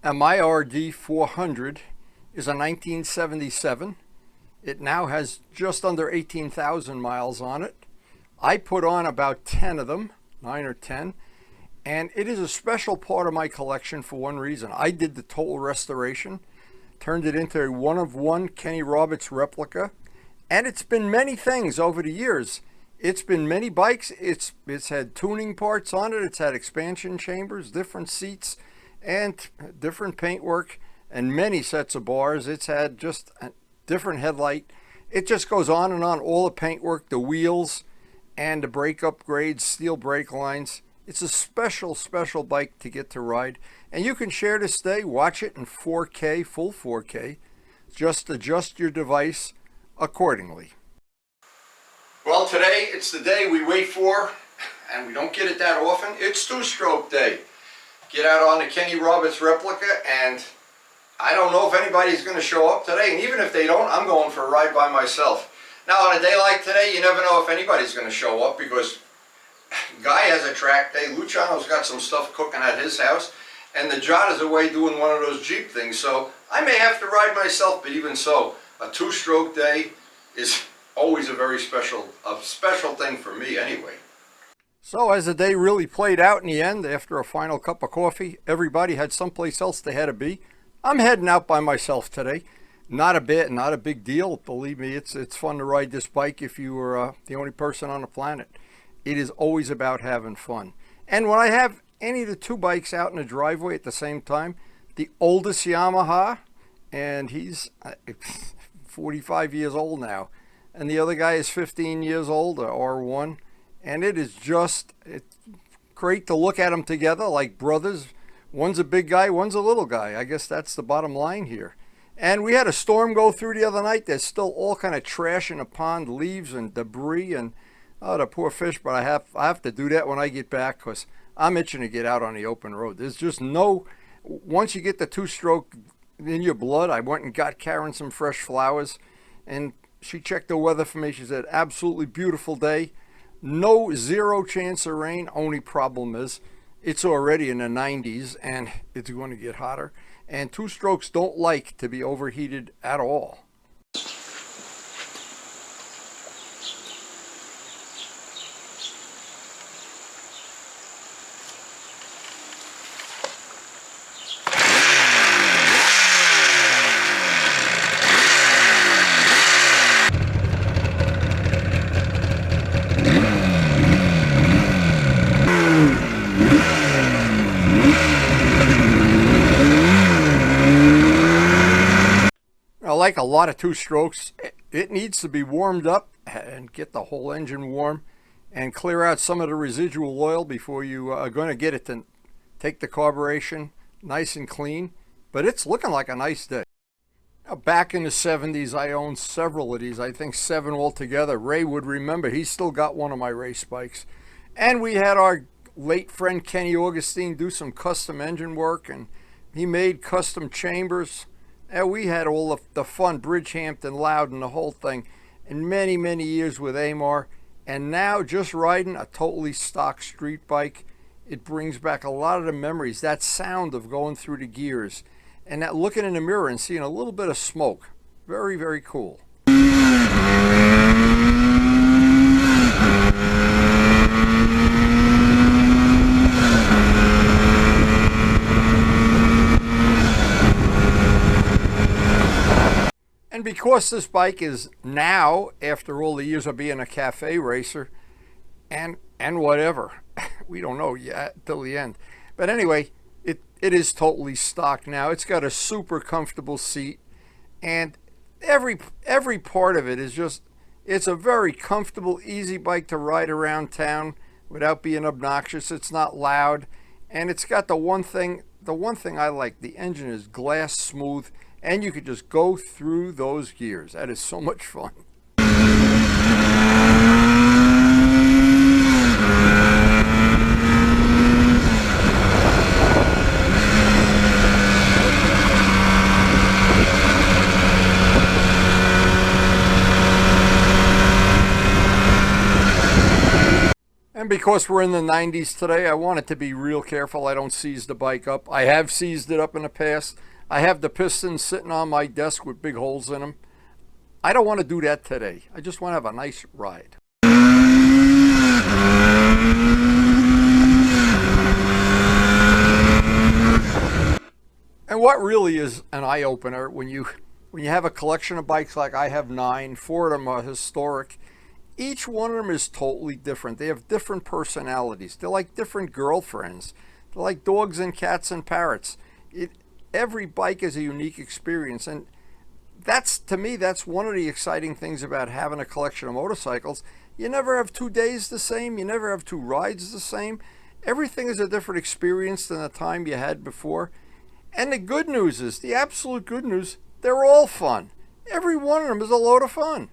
And my RD400 is a 1977. It now has just under 18,000 miles on it. I put on about 10 of them, 9 or 10, and it is a special part of my collection for one reason. I did the total restoration, turned it into a one-of-one Kenny Roberts replica, and it's been many things over the years. It's been many bikes. It's had tuning parts on it. It's had expansion chambers, different seats, and different paintwork, and many sets of bars. It's had just a different headlight. It just goes on and on. All the paintwork, the wheels, and the brake upgrades, steel brake lines. It's a special, special bike to get to ride. And you can share this day, watch it in 4K, full 4K. Just adjust your device accordingly. Well, today it's the day we wait for, and we don't get it that often. It's two-stroke day. Get out on the Kenny Roberts replica, and I don't know if anybody's going to show up today. And even if they don't, I'm going for a ride by myself. Now, on a day like today, you never know if anybody's going to show up because Guy has a track day. Luciano's got some stuff cooking at his house, and the Jot is away doing one of those Jeep things. So I may have to ride myself, but even so, a two-stroke day is always a very special thing for me anyway. So as the day really played out in the end, after a final cup of coffee, everybody had someplace else they had to be. I'm heading out by myself today. Not a big deal. Believe me, it's fun to ride this bike if you were the only person on the planet. It is always about having fun. And when I have any of the two bikes out in the driveway at the same time, the oldest Yamaha, and he's 45 years old now, and the other guy is 15 years old, R1, and it's great to look at them together like brothers. One's a big guy, one's a little guy. I guess that's the bottom line here. And we had a storm go through the other night. There's still all kind of trash in the pond, leaves and debris, and oh, the poor fish. But I have to do that when I get back because I'm itching to get out on the open road. There's just once you get the two-stroke in your blood, I went and got Karen some fresh flowers, and she checked the weather for me. She said, absolutely beautiful day. Zero chance of rain. Only problem is it's already in the 90s and it's going to get hotter. And two-strokes don't like to be overheated at all. Like a lot of two-strokes, it needs to be warmed up and get the whole engine warm and clear out some of the residual oil before you are going to get it to take the carburation nice and clean. But it's looking like a nice day. Now, back in the 70s, I owned several of these, I think 7 altogether. Ray would remember, he's still got one of my race bikes. And we had our late friend Kenny Augustine do some custom engine work, and he made custom chambers. And we had all the fun, Bridgehampton, Loudon, the whole thing, and many, many years with Amar. And now just riding a totally stock street bike, it brings back a lot of the memories, that sound of going through the gears, and that looking in the mirror and seeing a little bit of smoke. Very, very cool. And because this bike is now, after all the years of being a cafe racer, and whatever, we don't know yet till the end. But anyway, it is totally stock now. It's got a super comfortable seat, and every part of it is just, it's a very comfortable, easy bike to ride around town without being obnoxious. It's not loud, and it's got the one thing I like, the engine is glass smooth, and you could just go through those gears. That is so much fun. And because we're in the 90s today, I want it to be real careful I don't seize the bike up. I have seized it up in the past. I have the pistons sitting on my desk with big holes in them. I don't want to do that today. I just want to have a nice ride. And what really is an eye-opener when you have a collection of bikes like I have 9, 4 of them are historic. Each one of them is totally different. They have different personalities. They're like different girlfriends. They're like dogs and cats and parrots. Every bike is a unique experience, and to me, that's one of the exciting things about having a collection of motorcycles. You never have 2 days the same. You never have 2 rides the same. Everything is a different experience than the time you had before. And the good news is, the absolute good news, they're all fun. Every one of them is a load of fun.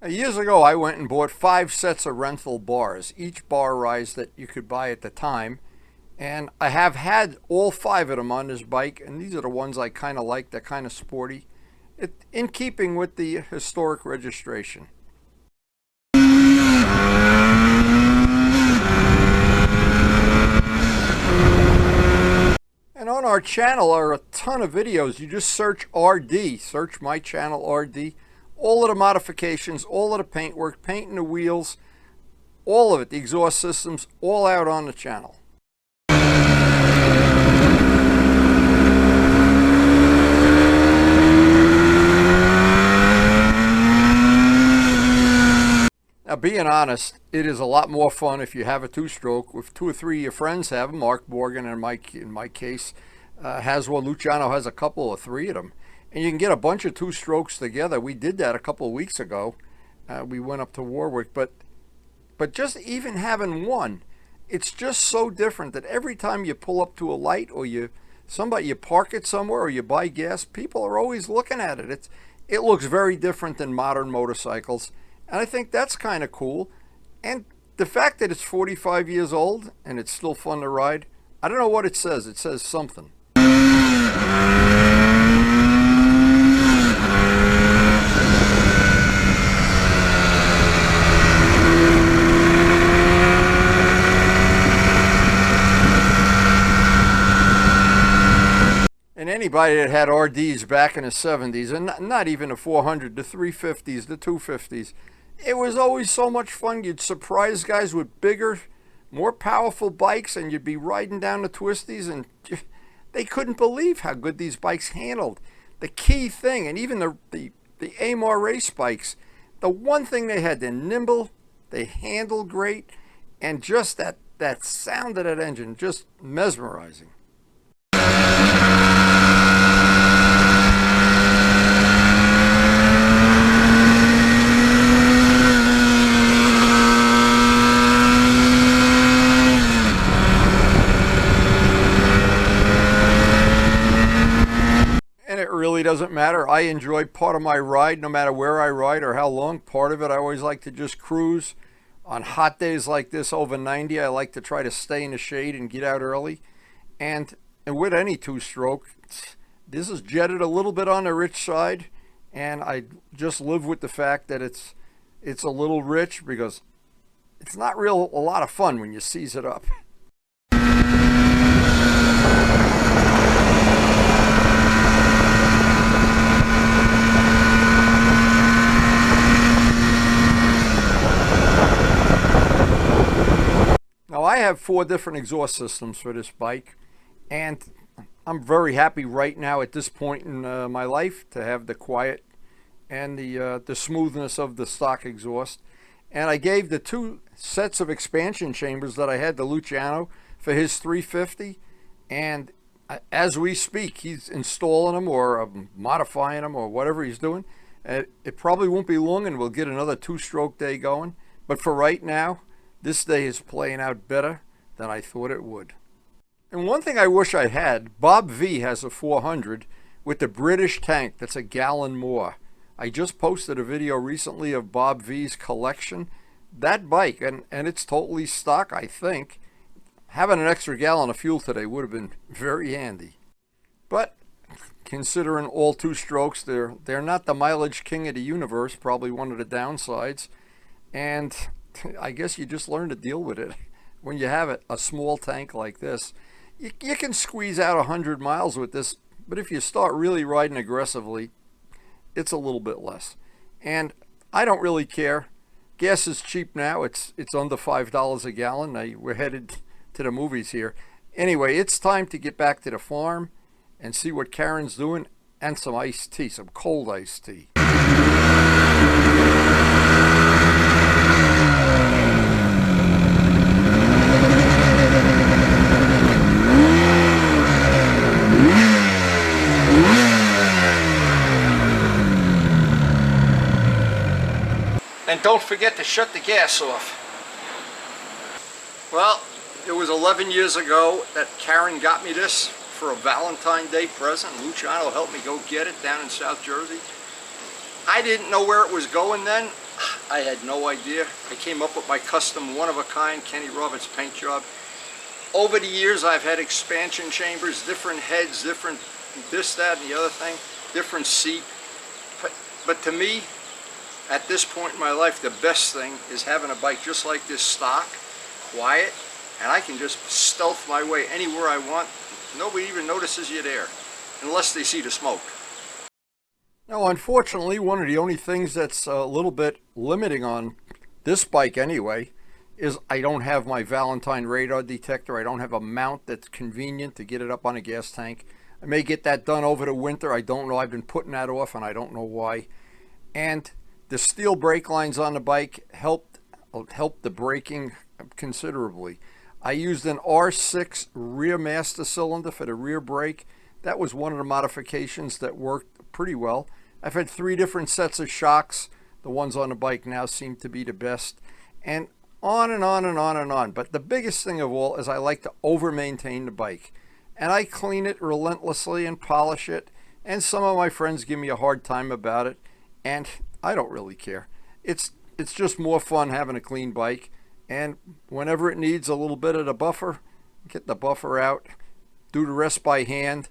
Years ago, I went and bought 5 sets of rental bars, each bar rise that you could buy at the time. And I have had all 5 of them on this bike, and these are the ones I kind of like. They're kind of sporty, in keeping with the historic registration. And on our channel are a ton of videos. You just search RD, search my channel RD. All of the modifications, all of the paintwork, painting the wheels, all of it, the exhaust systems, all out on the channel. Now, being honest, it is a lot more fun if you have a 2-stroke. If 2 or 3 of your friends have them, Mark Morgan, in my case, has one. Luciano has a couple or 3 of them. And you can get a bunch of 2-strokes together. We did that a couple of weeks ago. We went up to Warwick. But just even having one, it's just so different that every time you pull up to a light or you park it somewhere or you buy gas, people are always looking at it. It looks very different than modern motorcycles. And I think that's kind of cool. And the fact that it's 45 years old and it's still fun to ride, I don't know what it says. It says something. And anybody that had RDs back in the 70s, and not even the 400, the 350s, the 250s, it was always so much fun. You'd surprise guys with bigger, more powerful bikes, and you'd be riding down the twisties, and they couldn't believe how good these bikes handled. The key thing, and even the AMAR race bikes, the one thing they had, they're nimble, they handle great, and just that sound of that engine, just mesmerizing. Really doesn't matter. I enjoy part of my ride no matter where I ride or how long. Part of it I always like to just cruise. On hot days like this over 90, I like to try to stay in the shade and get out early. And with any 2-stroke, this is jetted a little bit on the rich side, and I just live with the fact that it's a little rich because it's not a lot of fun when you seize it up. Now, I have 4 different exhaust systems for this bike, and I'm very happy right now at this point in my life to have the quiet and the smoothness of the stock exhaust. And I gave the 2 sets of expansion chambers that I had to Luciano for his 350, and as we speak, he's installing them or modifying them or whatever he's doing. It probably won't be long and we'll get another 2-stroke day going, but for right now, this day is playing out better than I thought it would. And one thing I wish I had, Bob V has a 400 with the British tank that's a gallon more. I just posted a video recently of Bob V's collection. That bike, and it's totally stock, I think. having an extra gallon of fuel today would have been very handy. But considering all two strokes, they're not the mileage king of the universe, probably one of the downsides. And I guess you just learn to deal with it. When you have a small tank like this, you can squeeze out 100 miles with this, but if you start really riding aggressively, it's a little bit less. And I don't really care. Gas is cheap now. It's under $5 a gallon. We're headed to the movies here. Anyway, it's time to get back to the farm and see what Karen's doing, and some iced tea, some cold iced tea. And don't forget to shut the gas off. Well, it was 11 years ago that Karen got me this for a Valentine's Day present. Luciano helped me go get it down in South Jersey. I didn't know where it was going then. I had no idea. I came up with my custom one-of-a-kind Kenny Roberts paint job. Over the years, I've had expansion chambers, different heads, different this, that, and the other thing, different seat. But to me, at this point in my life, the best thing is having a bike just like this, stock, quiet, and I can just stealth my way anywhere I want. Nobody even notices you're there, unless they see the smoke. Now, unfortunately, one of the only things that's a little bit limiting on this bike anyway is I don't have my Valentine radar detector. I don't have a mount that's convenient to get it up on a gas tank. I may get that done over the winter. I don't know. I've been putting that off, and I don't know why. And the steel brake lines on the bike helped the braking considerably. I used an R6 rear master cylinder for the rear brake. That was one of the modifications that worked pretty well. I've had 3 different sets of shocks. The ones on the bike now seem to be the best. And on and on and on and on. But the biggest thing of all is I like to over-maintain the bike. And I clean it relentlessly and polish it. And some of my friends give me a hard time about it. And I don't really care. It's just more fun having a clean bike. And whenever it needs a little bit of the buffer, get the buffer out, do the rest by hand.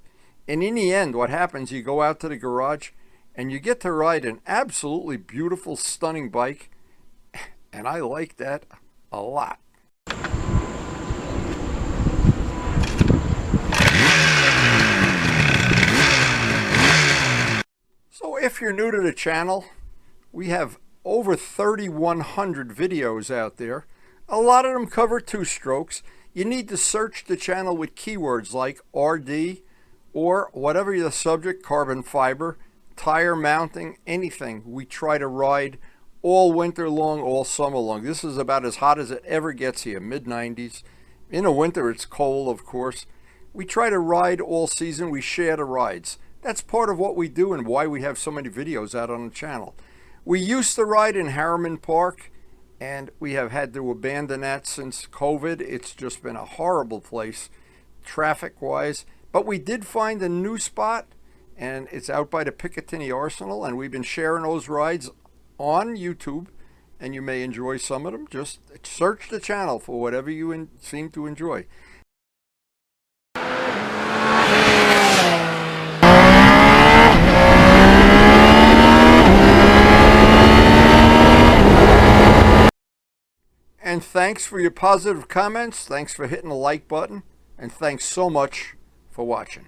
And in the end, what happens, you go out to the garage and you get to ride an absolutely beautiful, stunning bike. And I like that a lot. So if you're new to the channel, we have over 3,100 videos out there. A lot of them cover 2 strokes. You need to search the channel with keywords like RD or whatever the subject, carbon fiber, tire mounting, anything. We try to ride all winter long, all summer long. This is about as hot as it ever gets here, mid-90s. In the winter, it's cold, of course. We try to ride all season. We share the rides. That's part of what we do and why we have so many videos out on the channel. We used to ride in Harriman Park, and we have had to abandon that since COVID. It's just been a horrible place, traffic-wise. But we did find a new spot, and it's out by the Picatinny Arsenal, and we've been sharing those rides on YouTube, and you may enjoy some of them. Just search the channel for whatever you seem to enjoy. And thanks for your positive comments. Thanks for hitting the like button. And thanks so much for watching.